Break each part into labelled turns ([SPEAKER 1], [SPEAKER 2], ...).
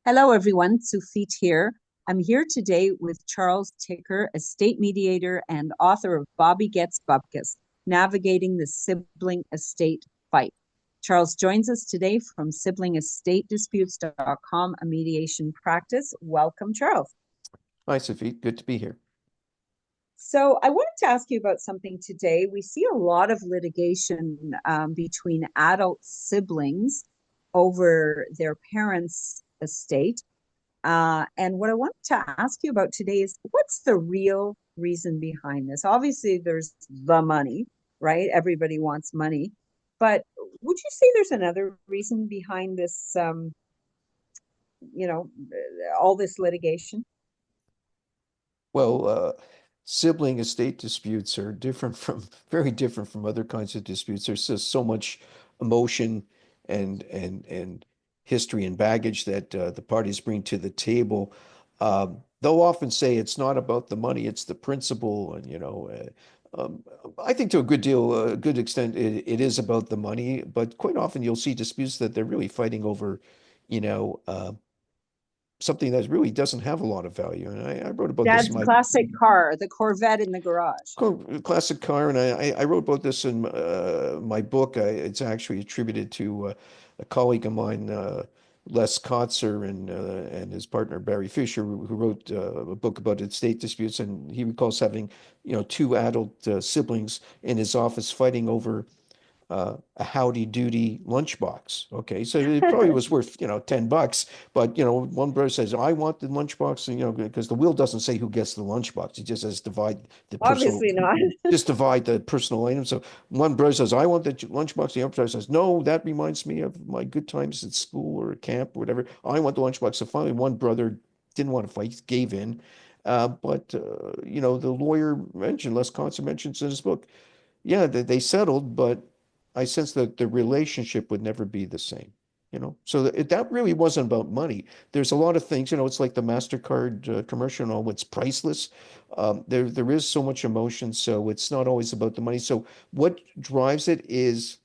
[SPEAKER 1] Hello, everyone. Sufit here. I'm here today with Charles Ticker, estate mediator and author of Bobby Gets Bupkis, Navigating the Sibling Estate Fight. Charles joins us today from SiblingEstateDisputes.com, a mediation practice. Welcome, Charles.
[SPEAKER 2] Hi, Sophie. Good to be here.
[SPEAKER 1] So, I wanted to ask you about something today. We see a lot of litigation between adult siblings over their parents' estate. And what I want to ask you about today is what's the real reason behind this? Obviously, there's the money, right? Everybody wants money. But would you say there's another reason behind this, you know, all this litigation?
[SPEAKER 2] Well, sibling estate disputes are different from very different from other kinds of disputes. There's just so much emotion and history and baggage that the parties bring to the table. They'll often say it's not about the money, it's the principle, and I think to a good deal, a good extent, it is about the money. But quite often, you'll see disputes that they're really fighting over, you know. Something that really doesn't have a lot of value. And I wrote about this in
[SPEAKER 1] Dad's
[SPEAKER 2] my
[SPEAKER 1] classic car, the Corvette in the garage.
[SPEAKER 2] classic car, and I wrote about this in my book. It's actually attributed to a colleague of mine, Les Kotzer, and his partner Barry Fisher, who wrote a book about estate disputes. And he recalls having, two adult siblings in his office fighting over a Howdy Doody lunchbox. Okay, so it probably was worth, $10, but one brother says, I want the lunchbox, and because the will doesn't say who gets the lunchbox. It just says the personal
[SPEAKER 1] Obviously not.
[SPEAKER 2] divide the personal items. So one brother says, I want the lunchbox. The other brother says, no, that reminds me of my good times at school or at camp or whatever. I want the lunchbox. So finally one brother didn't want to fight, gave in. But the lawyer mentioned, Les Conser mentions in his book, yeah, they settled, but I sense that the relationship would never be the same, So that really wasn't about money. There's a lot of things, it's like the MasterCard commercial and all, it's priceless. There is so much emotion, so it's not always about the money. So what drives it is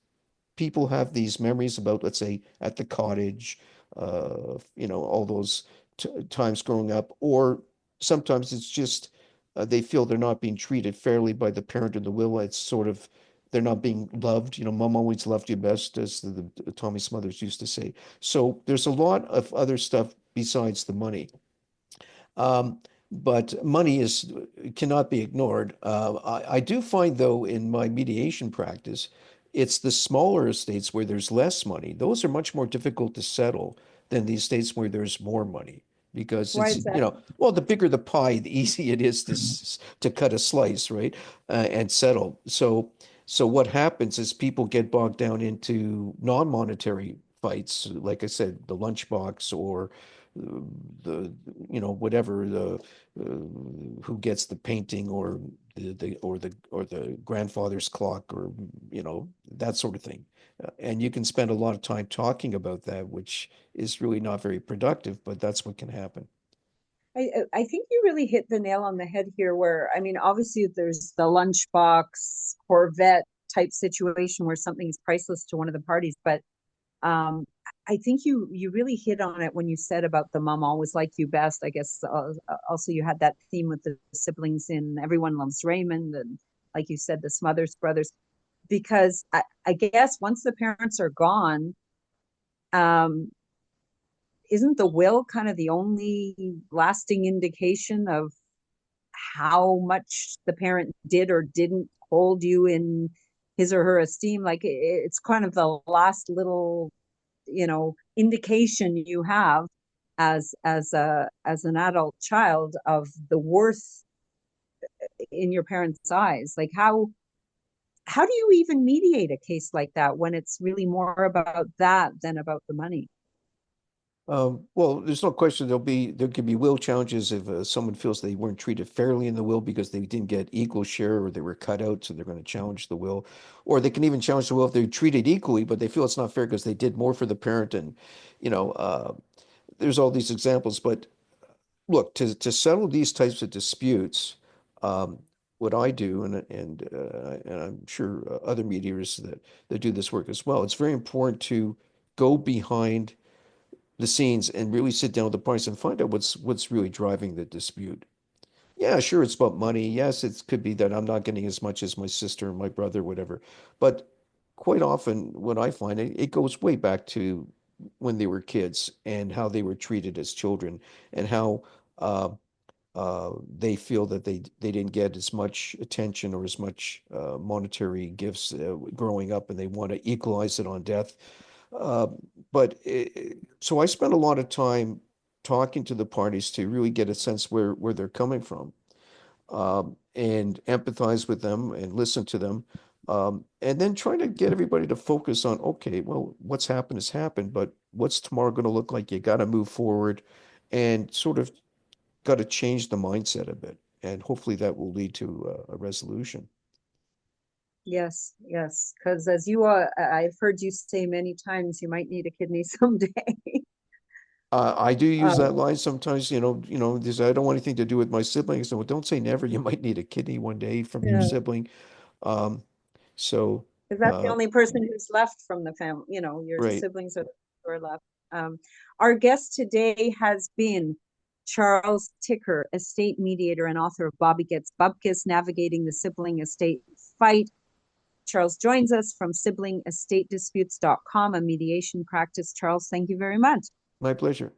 [SPEAKER 2] people have these memories about, let's say, at the cottage, all those t times growing up, or sometimes it's just they feel they're not being treated fairly by the parent in the will. It's sort of they're not being loved. Mom always loved you best, as the Tommy Smothers used to say. So there's a lot of other stuff besides the money. Um, but money is cannot be ignored. I do find, though, in my mediation practice, it's the smaller estates where there's less money. Those are much more difficult to settle than the estates where there's more money because
[SPEAKER 1] Why
[SPEAKER 2] it's,
[SPEAKER 1] is that?
[SPEAKER 2] well, the bigger the pie, the easier it is to cut a slice, right? And settle. So what happens is people get bogged down into non-monetary fights, like I said, the lunchbox or the whatever the who gets the painting or the grandfather's clock or that sort of thing. And you can spend a lot of time talking about that, which is really not very productive, but that's what can happen.
[SPEAKER 1] I think you really hit the nail on the head here. Where I mean, obviously, there's the lunchbox Corvette type situation where something is priceless to one of the parties, but um, I think you really hit on it when you said about the mom always liked you best. I guess also you had that theme with the siblings in Everyone Loves Raymond, and like you said, the Smothers Brothers. Because I guess once the parents are gone, um, isn't the will kind of the only lasting indication of how much the parent did or didn't hold you in his or her esteem? Like it's kind of the last little, indication you have as an adult child of the worth in your parents' eyes. Like how do you even mediate a case like that when it's really more about that than about the money?
[SPEAKER 2] Well, there's no question there could be will challenges if someone feels they weren't treated fairly in the will because they didn't get equal share or they were cut out, so they're going to challenge the will. Or they can even challenge the will if they're treated equally, but they feel it's not fair because they did more for the parent. And you know, uh, there's all these examples. But look, to settle these types of disputes, um, what I do, and I'm sure other mediators that do this work as well, it's very important to go behind the scenes and really sit down with the parties and find out what's really driving the dispute. Yeah, sure, it's about money. Yes, it could be that I'm not getting as much as my sister and my brother, whatever. But quite often, what I find, it goes way back to when they were kids and how they were treated as children and how uh, they feel that they didn't get as much attention or as much monetary gifts growing up, and they want to equalize it on death. Uh, so I spent a lot of time talking to the parties to really get a sense where they're coming from, and empathize with them and listen to them. And then trying to get everybody to focus on, okay, well, what's happened has happened, but what's tomorrow going to look like? You got to move forward and sort of got to change the mindset a bit. And hopefully that will lead to a resolution.
[SPEAKER 1] Yes, yes. Because as I've heard you say many times, you might need a kidney someday.
[SPEAKER 2] I do use
[SPEAKER 1] Um,
[SPEAKER 2] that line sometimes, this, I don't want anything to do with my siblings. So don't say never. You might need a kidney one day from your
[SPEAKER 1] yeah,
[SPEAKER 2] sibling. Um, so,
[SPEAKER 1] because that's the
[SPEAKER 2] uh,
[SPEAKER 1] only person who's left from the family. Your
[SPEAKER 2] right.
[SPEAKER 1] siblings are who are left. Our guest today has been Charles Ticker, estate mediator and author of Bobby Gets Bupkis, Navigating the Sibling Estate Fight. Charles joins us from siblingestatedisputes.com, a mediation practice. Charles, thank you very much.
[SPEAKER 2] My pleasure.